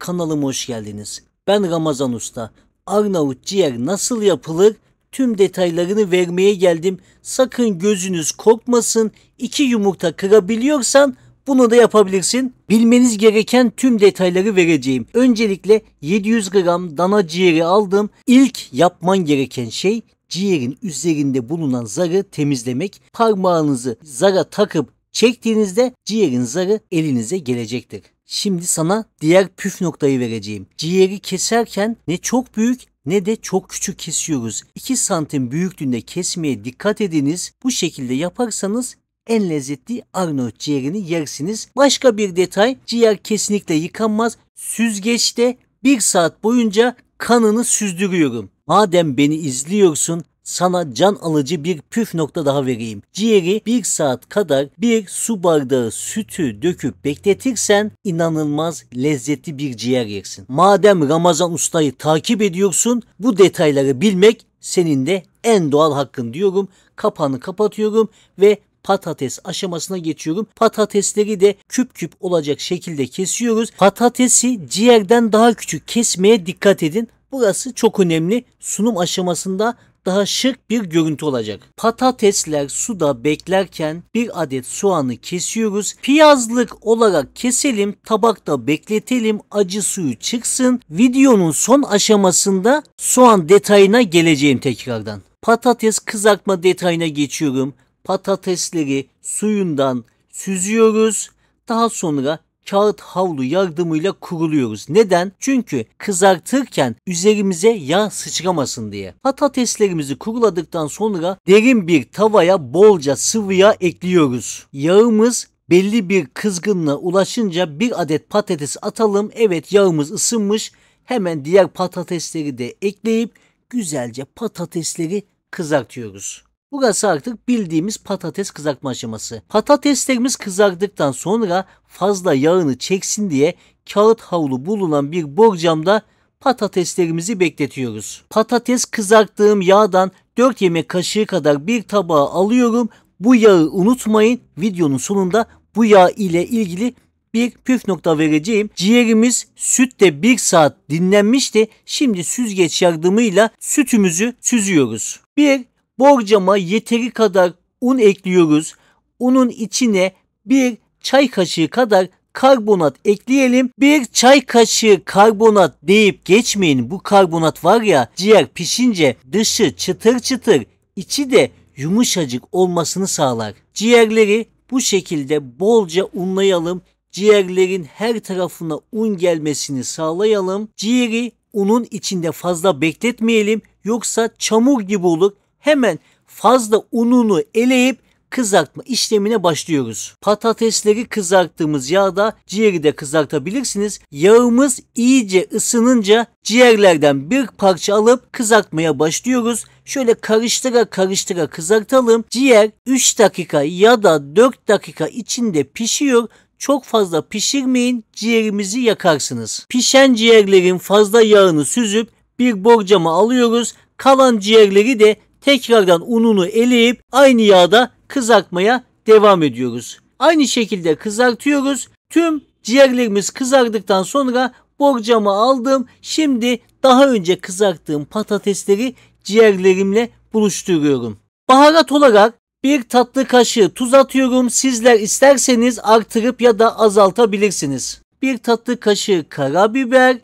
kanalıma hoş geldiniz. Ben Ramazan Usta. Arnavut ciğer nasıl yapılır? Tüm detaylarını vermeye geldim. Sakın gözünüz korkmasın. 2 yumurta kırabiliyorsan bunu da yapabilirsin. Bilmeniz gereken tüm detayları vereceğim. Öncelikle 700 gram dana ciğeri aldım. İlk yapman gereken şey ciğerin üzerinde bulunan zarı temizlemek. Parmağınızı zara takıp çektiğinizde ciğerin zarı elinize gelecektir. Şimdi sana diğer püf noktayı vereceğim. Ciğeri keserken ne çok büyük ne de çok küçük kesiyoruz. 2 santim büyüklüğünde kesmeye dikkat ediniz. Bu şekilde yaparsanız en lezzetli Arnavut ciğerini yersiniz. Başka bir detay, ciğer kesinlikle yıkanmaz. Süzgeçte 1 saat boyunca kanını süzdürüyorum. Madem beni izliyorsun, sana can alıcı bir püf nokta daha vereyim. Ciğeri 1 saat kadar bir su bardağı sütü döküp bekletirsen inanılmaz lezzetli bir ciğer yersin. Madem Ramazan Usta'yı takip ediyorsun, bu detayları bilmek senin de en doğal hakkın diyorum. Kapağını kapatıyorum ve patates aşamasına geçiyorum. Patatesleri de küp küp olacak şekilde kesiyoruz. Patatesi ciğerden daha küçük kesmeye dikkat edin. Burası çok önemli. Sunum aşamasında daha şık bir görüntü olacak. Patatesler suda beklerken 1 adet soğanı kesiyoruz. Piyazlık olarak keselim, tabakta bekletelim, acı suyu çıksın. Videonun son aşamasında soğan detayına geleceğim tekrardan. Patates kızartma detayına geçiyorum. Patatesleri suyundan süzüyoruz. Daha sonra kağıt havlu yardımıyla kuruluyoruz. Neden? Çünkü kızartırken üzerimize yağ sıçramasın diye. Patateslerimizi kuruladıktan sonra derin bir tavaya bolca sıvı yağ ekliyoruz. Yağımız belli bir kızgınlığa ulaşınca 1 adet patates atalım. Evet, yağımız ısınmış. Hemen diğer patatesleri de ekleyip güzelce patatesleri kızartıyoruz. Burası artık bildiğimiz patates kızartma aşaması. Patateslerimiz kızardıktan sonra fazla yağını çeksin diye kağıt havlu bulunan bir borcamda patateslerimizi bekletiyoruz. Patates kızarttığım yağdan 4 yemek kaşığı kadar bir tabağa alıyorum. Bu yağı unutmayın. Videonun sonunda bu yağ ile ilgili bir püf nokta vereceğim. Ciğerimiz sütte 1 saat dinlenmişti. Şimdi süzgeç yardımıyla sütümüzü süzüyoruz. Borcama yeteri kadar un ekliyoruz. Unun içine 1 çay kaşığı kadar karbonat ekleyelim. 1 çay kaşığı karbonat deyip geçmeyin. Bu karbonat var ya, ciğer pişince dışı çıtır çıtır, içi de yumuşacık olmasını sağlar. Ciğerleri bu şekilde bolca unlayalım. Ciğerlerin her tarafına un gelmesini sağlayalım. Ciğeri unun içinde fazla bekletmeyelim. Yoksa çamur gibi olur. Hemen fazla ununu eleyip kızartma işlemine başlıyoruz. Patatesleri kızarttığımız yağda ciğeri de kızartabilirsiniz. Yağımız iyice ısınınca ciğerlerden bir parça alıp kızartmaya başlıyoruz. Şöyle karıştıra karıştıra kızartalım. Ciğer 3 dakika ya da 4 dakika içinde pişiyor. Çok fazla pişirmeyin, ciğerimizi yakarsınız. Pişen ciğerlerin fazla yağını süzüp bir borcama alıyoruz. Kalan ciğerleri de tekrardan ununu eleyip aynı yağda kızartmaya devam ediyoruz. Aynı şekilde kızartıyoruz. Tüm ciğerlerimiz kızardıktan sonra borcama aldım. Şimdi daha önce kızarttığım patatesleri ciğerlerimle buluşturuyorum. Baharat olarak 1 tatlı kaşığı tuz atıyorum. Sizler isterseniz artırıp ya da azaltabilirsiniz. 1 tatlı kaşığı karabiber,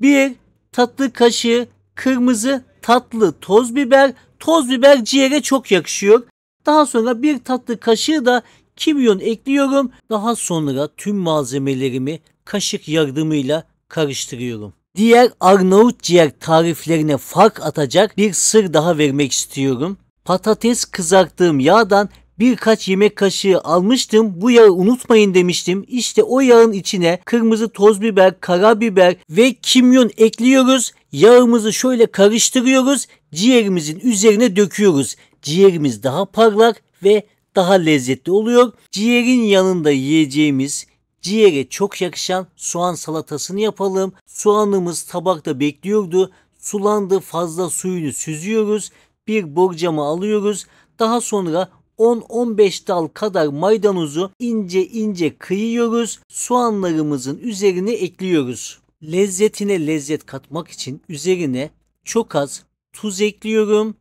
1 tatlı kaşığı kırmızı tatlı toz biber. Toz biber ciğere çok yakışıyor. Daha sonra 1 tatlı kaşığı da kimyon ekliyorum. Daha sonra tüm malzemelerimi kaşık yardımıyla karıştırıyorum. Diğer Arnavut ciğer tariflerine fark atacak bir sır daha vermek istiyorum. Patates kızarttığım yağdan birkaç yemek kaşığı almıştım. Bu yağı unutmayın demiştim. İşte o yağın içine kırmızı toz biber, karabiber ve kimyon ekliyoruz. Yağımızı şöyle karıştırıyoruz. Ciğerimizin üzerine döküyoruz. Ciğerimiz daha parlak ve daha lezzetli oluyor. Ciğerin yanında yiyeceğimiz, ciğere çok yakışan soğan salatasını yapalım. Soğanımız tabakta bekliyordu. Sulandı, fazla suyunu süzüyoruz. Bir borcama alıyoruz. Daha sonra 10-15 dal kadar maydanozu ince ince kıyıyoruz. Soğanlarımızın üzerine ekliyoruz. Lezzetine lezzet katmak için üzerine çok az tuz ekliyorum.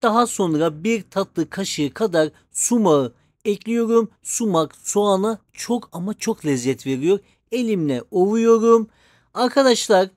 Daha sonra bir tatlı kaşığı kadar sumağı ekliyorum. Sumak soğana çok ama çok lezzet veriyor. Elimle ovuyorum. Arkadaşlar,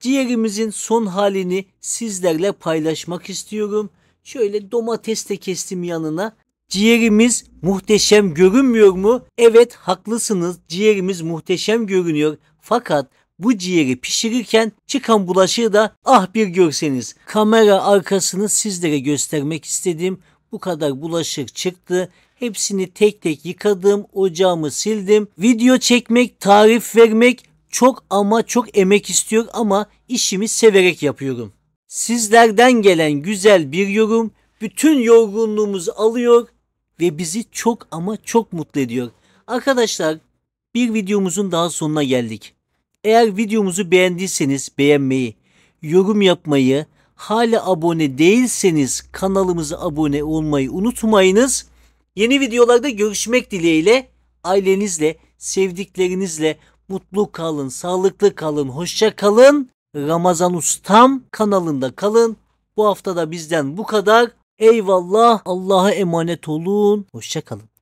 ciğerimizin son halini sizlerle paylaşmak istiyorum. Şöyle domates de kestim yanına. Ciğerimiz muhteşem görünmüyor mu? Evet, haklısınız. Ciğerimiz muhteşem görünüyor. Fakat bu ciğeri pişirirken çıkan bulaşığı da bir görseniz. Kamera arkasını sizlere göstermek istedim. Bu kadar bulaşık çıktı. Hepsini tek tek yıkadım. Ocağımı sildim. Video çekmek, tarif vermek çok ama çok emek istiyor ama işimi severek yapıyorum. Sizlerden gelen güzel bir yorum bütün yorgunluğumuzu alıyor ve bizi çok ama çok mutlu ediyor. Arkadaşlar, bir videomuzun daha sonuna geldik. Eğer videomuzu beğendiyseniz beğenmeyi, yorum yapmayı, hala abone değilseniz kanalımıza abone olmayı unutmayınız. Yeni videolarda görüşmek dileğiyle, ailenizle, sevdiklerinizle mutlu kalın, sağlıklı kalın, hoşça kalın. Ramazan Ustam kanalında kalın. Bu hafta da bizden bu kadar. Eyvallah, Allah'a emanet olun. Hoşça kalın.